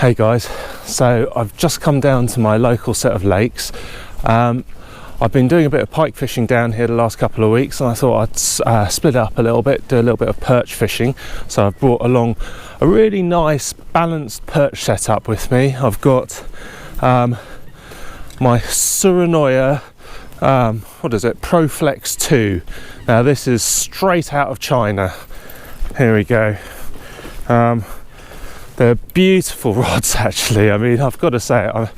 Hey guys, so I've just come down to my local set of lakes. I've been doing a bit of pike fishing down here the last couple of weeks, and I thought I'd split it up a little bit, do a little bit of perch fishing. So I've brought along a really nice balanced perch setup with me. I've got my Tsurinoya Proflex 2. Now this is straight out of China. Here we go. They're beautiful rods, actually. I mean, I've got to say it.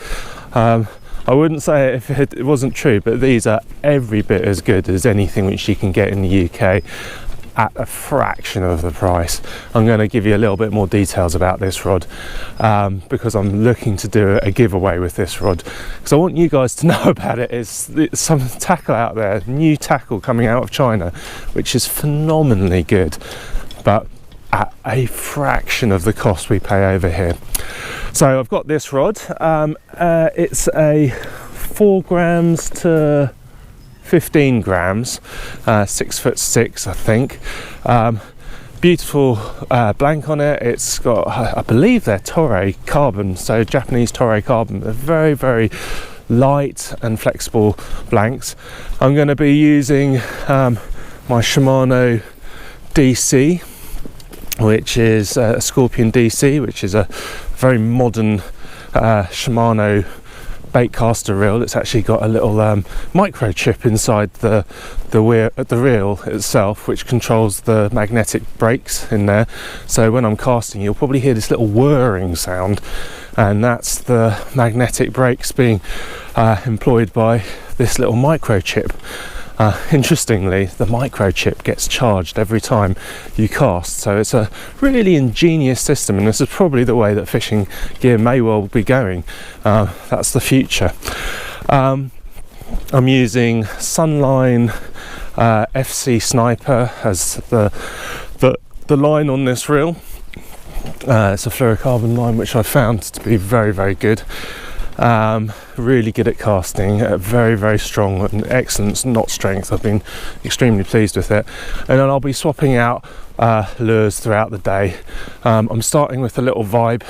I wouldn't say it if it wasn't true, but these are every bit as good as anything which you can get in the UK at a fraction of the price. I'm going to give you a little bit more details about this rod because I'm looking to do a giveaway with this rod, because I want you guys to know about it. It's some tackle out there, new tackle coming out of China, which is phenomenally good, but at a fraction of the cost we pay over here. So I've got this rod. It's a 4 grams to 15 grams, 6'6", I think. Beautiful blank on it. It's got, I believe they're Toray carbon, so Japanese Toray carbon. They're very, very light and flexible blanks. I'm going to be using my Shimano DC, which is a Scorpion DC, which is a very modern Shimano bait caster reel. It's actually got a little microchip inside the reel itself, which controls the magnetic brakes in there. So when I'm casting, you'll probably hear this little whirring sound, and that's the magnetic brakes being employed by this little microchip. Interestingly, the microchip gets charged every time you cast, so it's a really ingenious system, and this is probably the way that fishing gear may well be going. That's the future. I'm using Sunline FC Sniper as the line on this reel. It's a fluorocarbon line which I found to be very, very good. Really good at casting, very, very strong and excellent knot strength. I've been extremely pleased with it, and then I'll be swapping out lures throughout the day. I'm starting with a little vibe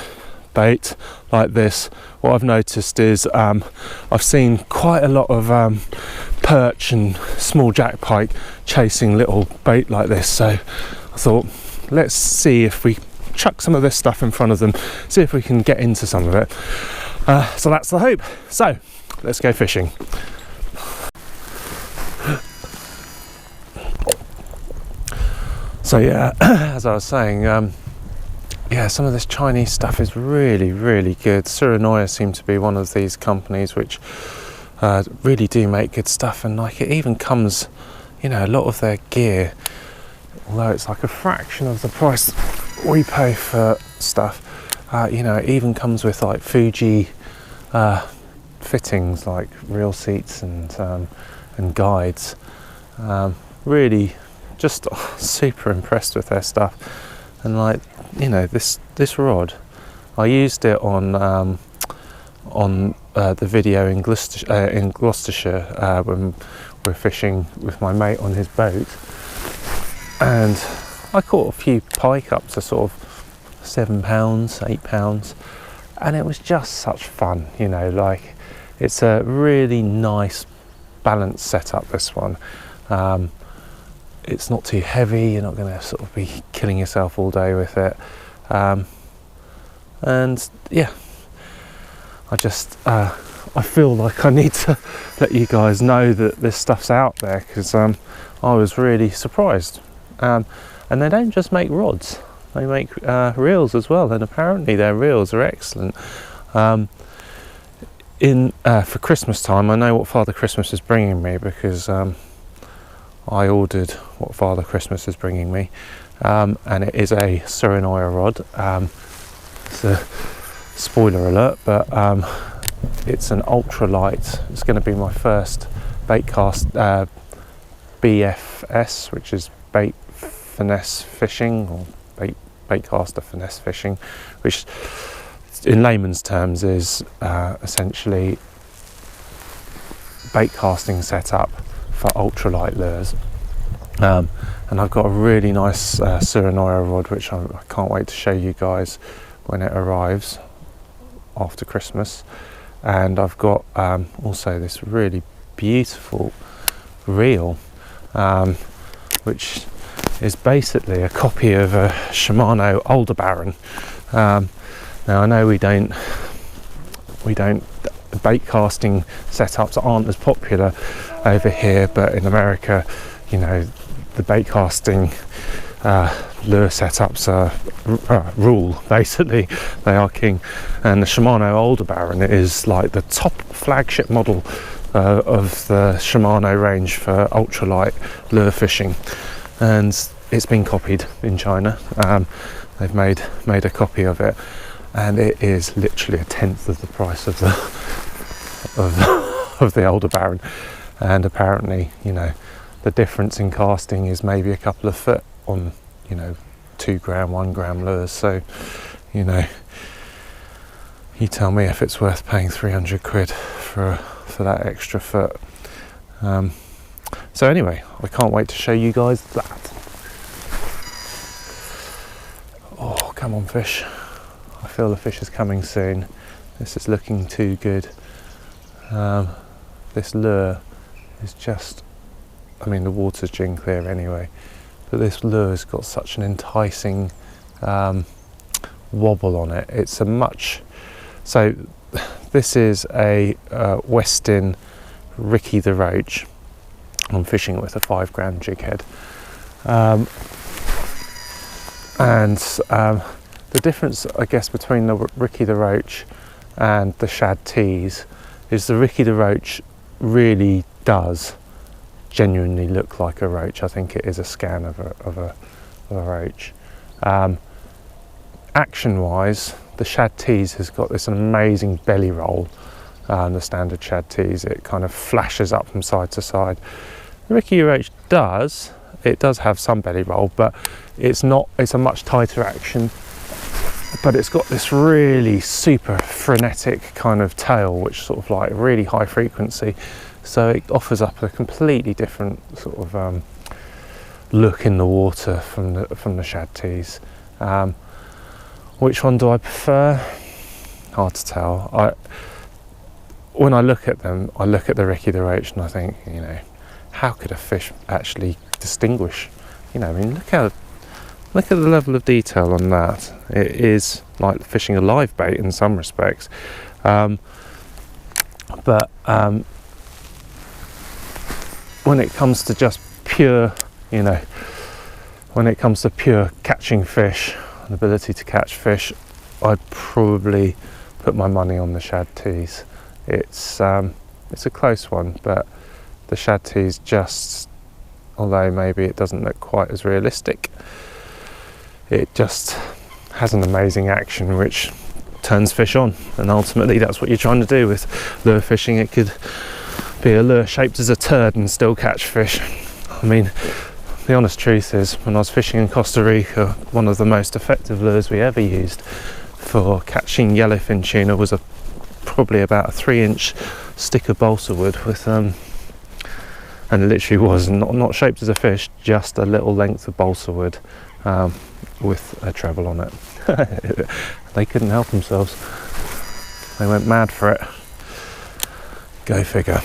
bait like this. What I've noticed is I've seen quite a lot of perch and small jack pike chasing little bait like this, so I thought, let's see if we chuck some of this stuff in front of them, see if we can get into some of it. So that's the hope. So let's go fishing. So yeah, as I was saying, yeah, some of this Chinese stuff is really, really good. Tsurinoya seem to be one of these companies which really do make good stuff, and like it even comes, you know, a lot of their gear, although it's like a fraction of the price we pay for stuff, you know, it even comes with like Fuji fittings like reel seats and guides. Really just super impressed with their stuff. And like, you know, this rod, I used it on the video in Gloucestershire when we're fishing with my mate on his boat, and I caught a few pike up to sort of £7, £8, and it was just such fun, you know. Like, it's a really nice balanced setup, this one. It's not too heavy, you're not going to sort of be killing yourself all day with it, and yeah, I just I feel like I need to let you guys know that this stuff's out there, because I was really surprised. And they don't just make rods, they make reels as well, and apparently their reels are excellent. For Christmas time, I know what Father Christmas is bringing me, because I ordered what Father Christmas is bringing me, and it is a Tsurinoya rod. It's a spoiler alert, but it's an ultralight. It's going to be my first bait cast BFS, which is bait finesse fishing, or bait caster finesse fishing, which in layman's terms is essentially bait casting setup for ultralight lures. And I've got a really nice Tsurinoya rod, which I can't wait to show you guys when it arrives. after Christmas. And I've got also this really beautiful reel, which is basically a copy of a Shimano Aldebaran. Now I know we don't bait casting setups aren't as popular over here, but in America, you know, the bait casting lure setups are rule, basically. They are king, and the Shimano Aldebaran is like the top flagship model of the Shimano range for ultralight lure fishing, and it's been copied in China. They've made a copy of it, and it is literally a tenth of the price of the of the Aldebaran. And apparently, you know, the difference in casting is maybe a couple of foot on, you know, 2 gram, 1 gram lures. So, you know, you tell me if it's worth paying 300 quid for that extra foot. So anyway, I can't wait to show you guys that. Oh, come on, fish. I feel the fish is coming soon. This is looking too good. This lure is just, I mean, the water's gin clear anyway, but this lure's got such an enticing wobble on it. It's a much, so this is a Westin Ricky the Roach. I'm fishing with a 5 gram jig head. The difference, I guess, between the Ricky the Roach and the shad tees is the Ricky the Roach really does genuinely look like a roach. I think it is a scan of a roach. Action wise, the shad tees has got this amazing belly roll. The standard shad tees, it kind of flashes up from side to side. The Ricky Roach does have some belly roll, but it's a much tighter action, but it's got this really super frenetic kind of tail, which sort of like really high frequency, so it offers up a completely different sort of look in the water from the shad tees. Which one do I prefer? Hard to tell. When I look at them, I look at the Ricky the Roach and I think, you know, how could a fish actually distinguish? You know, I mean, look at the level of detail on that. It is like fishing a live bait in some respects, but when it comes to just pure, you know, when it comes to pure catching fish, an ability to catch fish, I'd probably put my money on the shad tees. It's a close one, but the shad tees just, although maybe it doesn't look quite as realistic, it just has an amazing action which turns fish on, and ultimately that's what you're trying to do with lure fishing. It could be a lure shaped as a turd and still catch fish. I mean, the honest truth is, when I was fishing in Costa Rica, one of the most effective lures we ever used for catching yellowfin tuna was probably about a 3-inch stick of balsa wood with and it literally was not shaped as a fish, just a little length of balsa wood with a treble on it. They couldn't help themselves. They went mad for it. Go figure.